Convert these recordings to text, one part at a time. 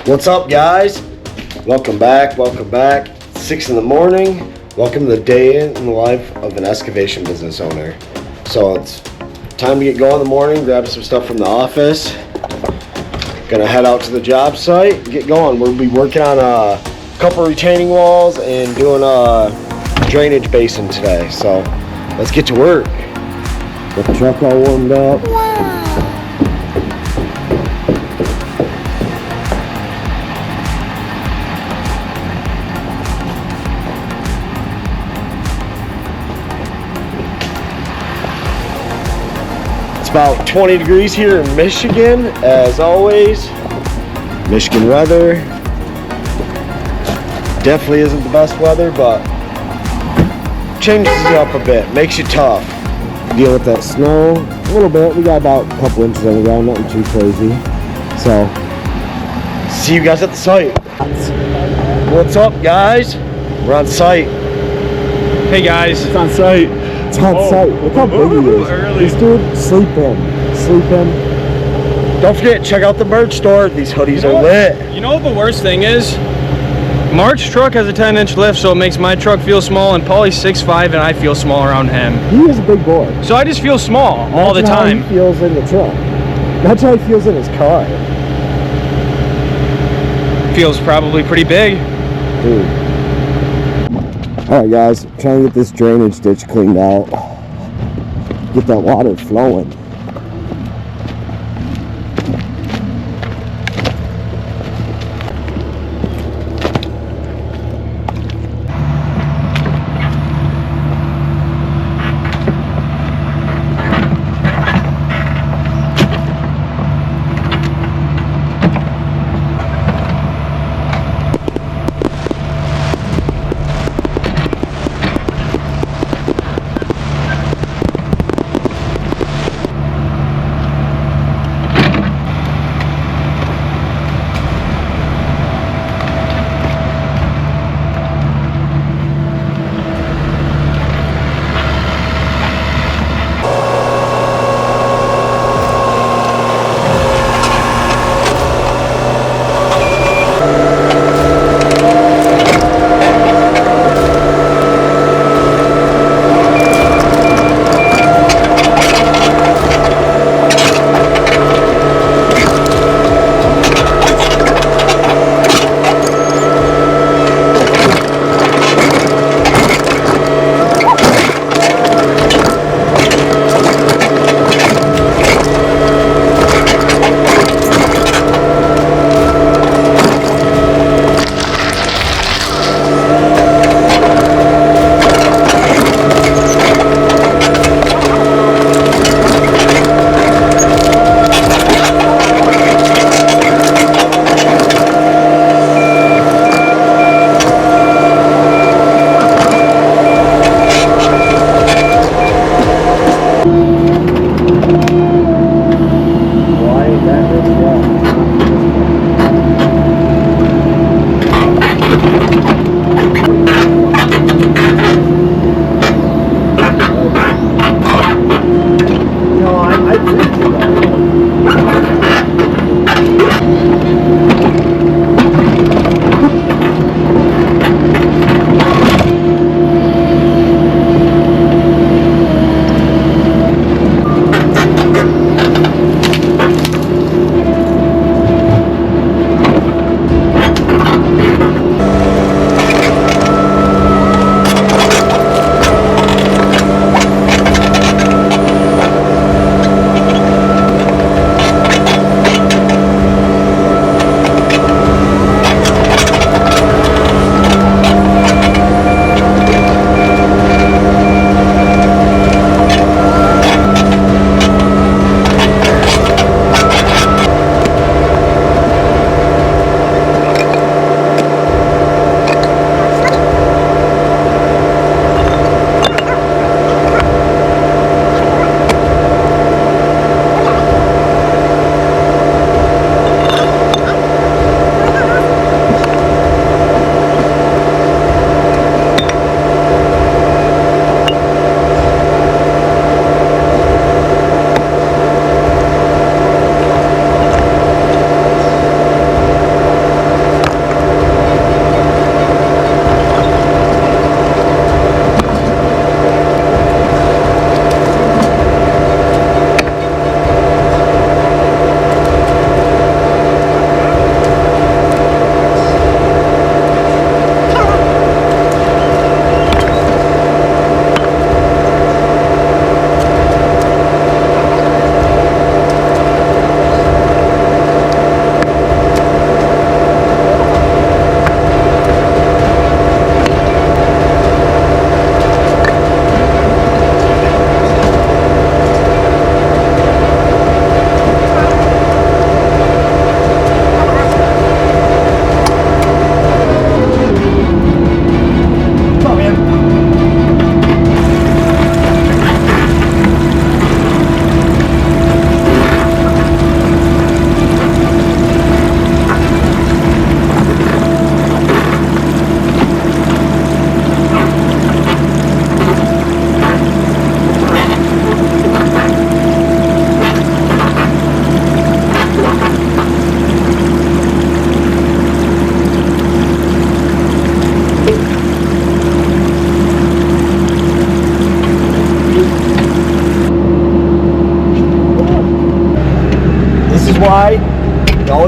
What's up, guys? Welcome back. 6 in the morning. Welcome to the day in the life of an excavation business owner. So it's time to get going in the morning, grab some stuff from the office. Gonna head out to the job site, get going. We'll be working on a couple retaining walls and doing a drainage basin today. So let's get to work. Get the truck all warmed up. It's about 20 degrees here in Michigan, as always. Michigan weather. Definitely isn't the best weather, but changes it up a bit, makes you tough. Deal with that snow a little bit. We got about a couple inches on the ground, nothing too crazy. So, see you guys at the site. What's up, guys? We're on site. Hey guys, It's on site. It's on site. Look how big he is. Early. This dude, sleep in. Don't forget, check out the merch store. These hoodies are lit. You know what the worst thing is? Mark's truck has a 10-inch lift, so it makes my truck feel small, and Paulie's 6'5", and I feel small around him. He is a big boy. So I just feel small all the time. That's how he feels in the truck. That's how he feels in his car. Feels probably pretty big. Dude. Alright guys, trying to get this drainage ditch cleaned out. Get that water flowing.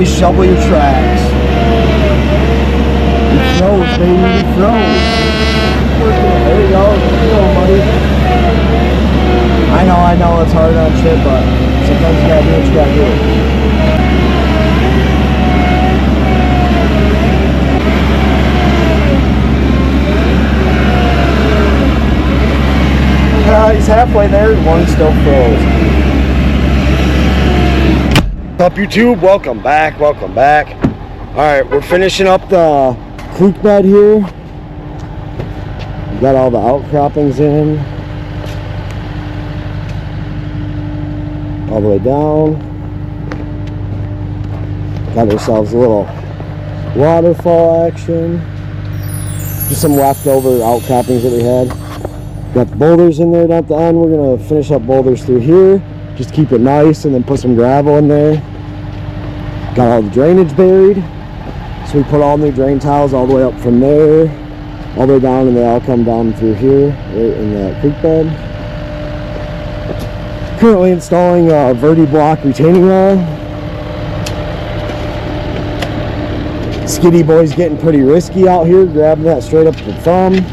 always shovel your tracks. You froze, baby, you froze. There you go, buddy. I know, it's hard on shit, but sometimes you gotta do what you gotta do. He's halfway there, one still froze. What's up, YouTube? Welcome back, welcome back. Alright, we're finishing up the creek bed here. We got all the outcroppings in. All the way down. Got ourselves a little waterfall action. Just some leftover outcroppings that we had. Got the boulders in there at the end. We're gonna finish up boulders through here. Just keep it nice and then put some gravel in there. Got all the drainage buried. So we put all new drain tiles all the way up from there, all the way down, and they all come down through here, right in the creek bed. Currently installing a Verdi block retaining wall. Skiddy boy's getting pretty risky out here, grabbing that straight up the thumb.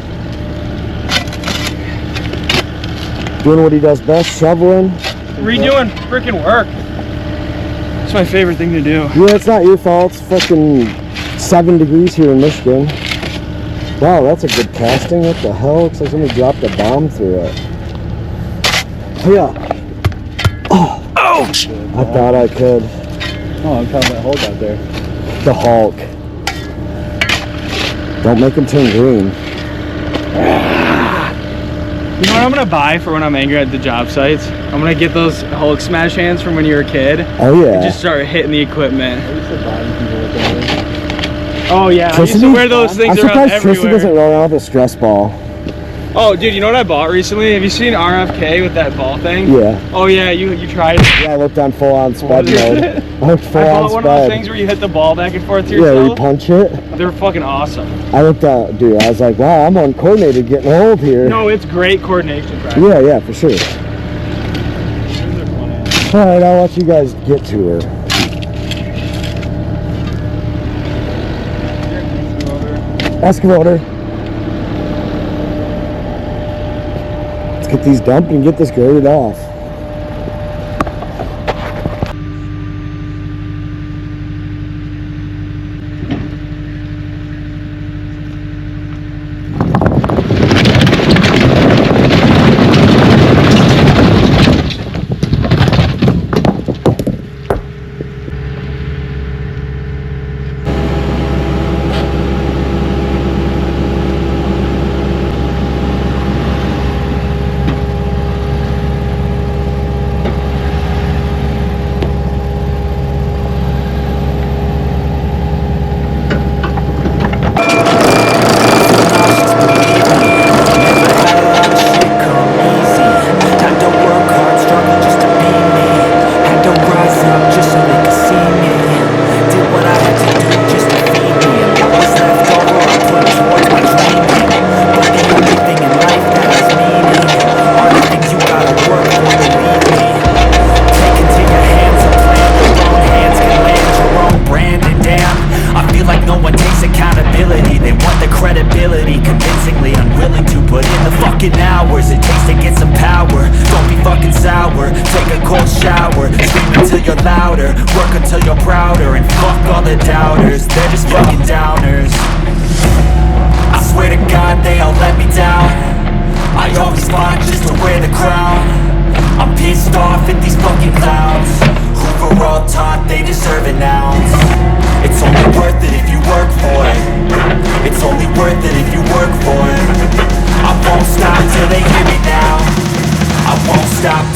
Doing what he does best, shoveling. Redoing freaking work. It's my favorite thing to do. Yeah, it's not your fault. It's fucking 7 degrees here in Michigan. Wow, that's a good casting. What the hell? Looks like somebody dropped a bomb through it. Oh, yeah. Oh! Ouch! I thought I could. Oh, I'm talking about Hulk out there. The Hulk. Don't make him turn green. You know what I'm gonna buy for when I'm angry at the job sites? I'm gonna get those Hulk smash hands from when you were a kid. Oh yeah. And just start hitting the equipment. I used to buy people with those. Oh yeah, I used to wear those things I'm around surprised Tristan everywhere. doesn't roll around with a stress ball. Oh dude, you know what I bought recently? Have you seen RFK with that ball thing? Yeah. Oh yeah, you tried it. Yeah, I looked on full on sped What is mode. it? I looked full I on bought one of those sped. things where you hit the ball back and forth to Yeah, where you yourself. punch it. They're fucking awesome. I looked at, dude, I was like, wow, I'm uncoordinated getting old here. No, it's great coordination practice. Yeah, for sure. Alright, I'll let you guys get to her. Excavator. Let's get these dumped and get this graded off.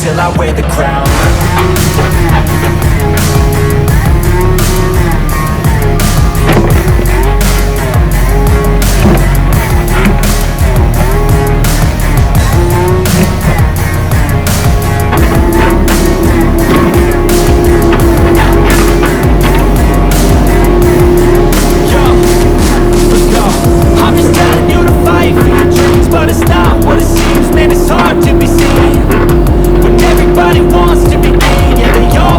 Till I wear the crown. Everybody wants to be me, yeah, they all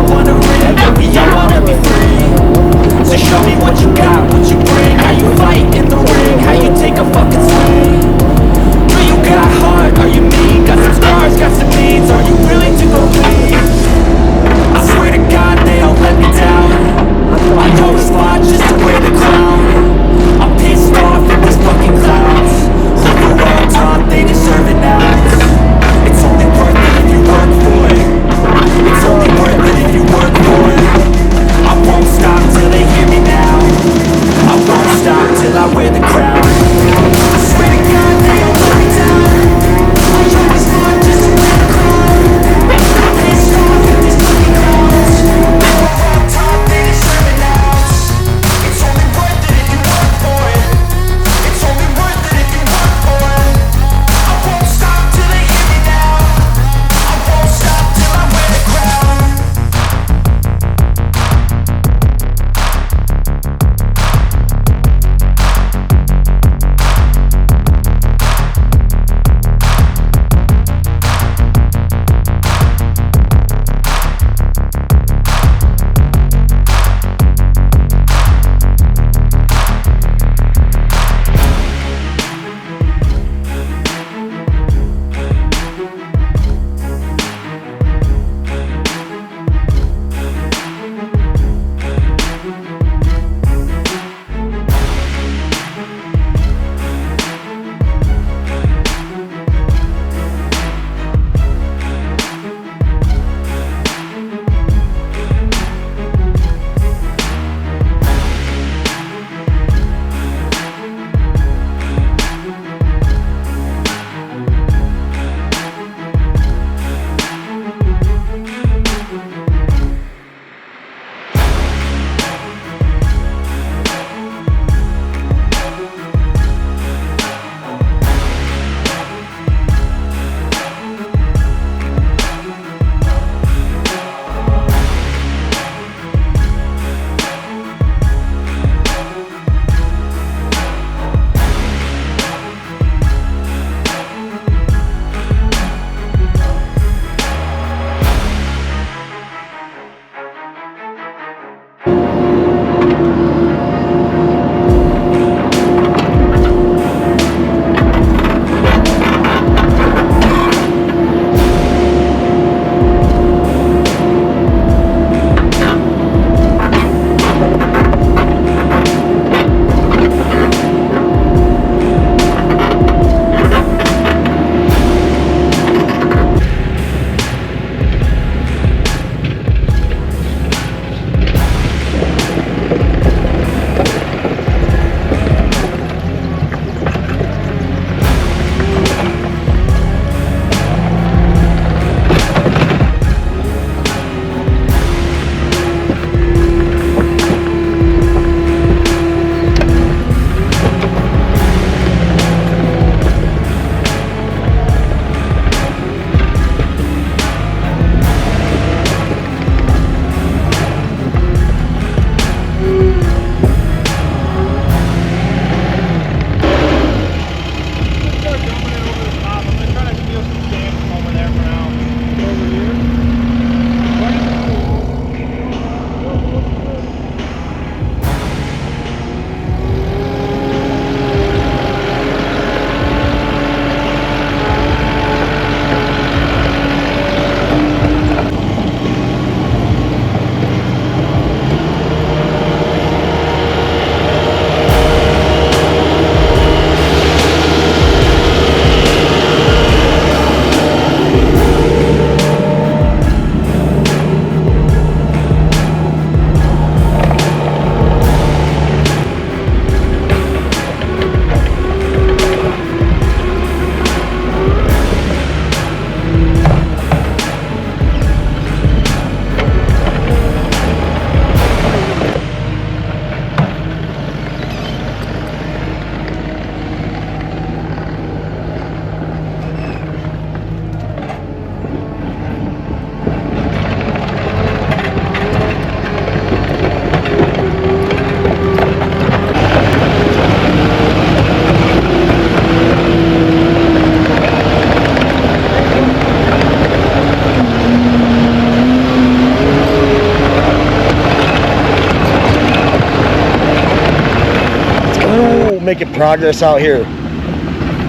making progress out here.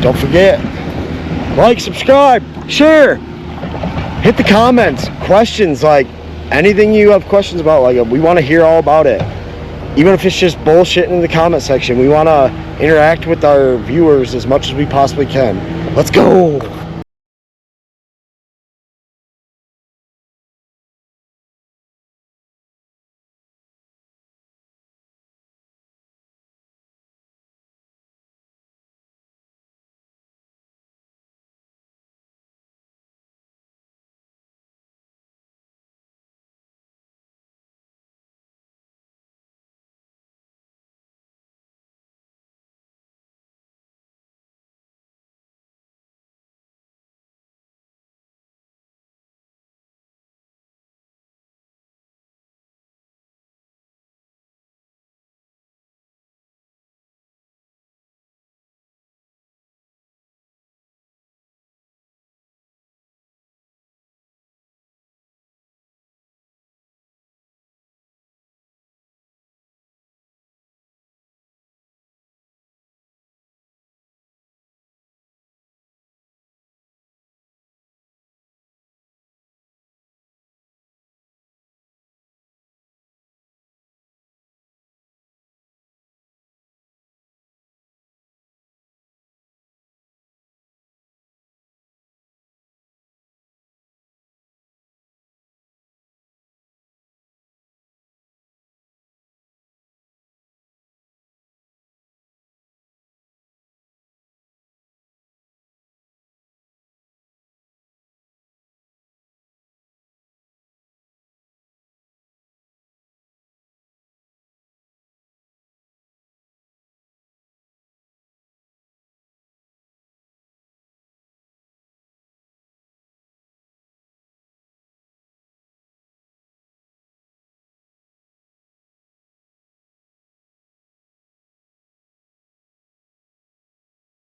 Don't forget, like, subscribe, share, hit the comments, questions, like anything you have questions about, like we want to hear all about it. Even if it's just bullshit in the comment section, we want to interact with our viewers as much as we possibly can. Let's go.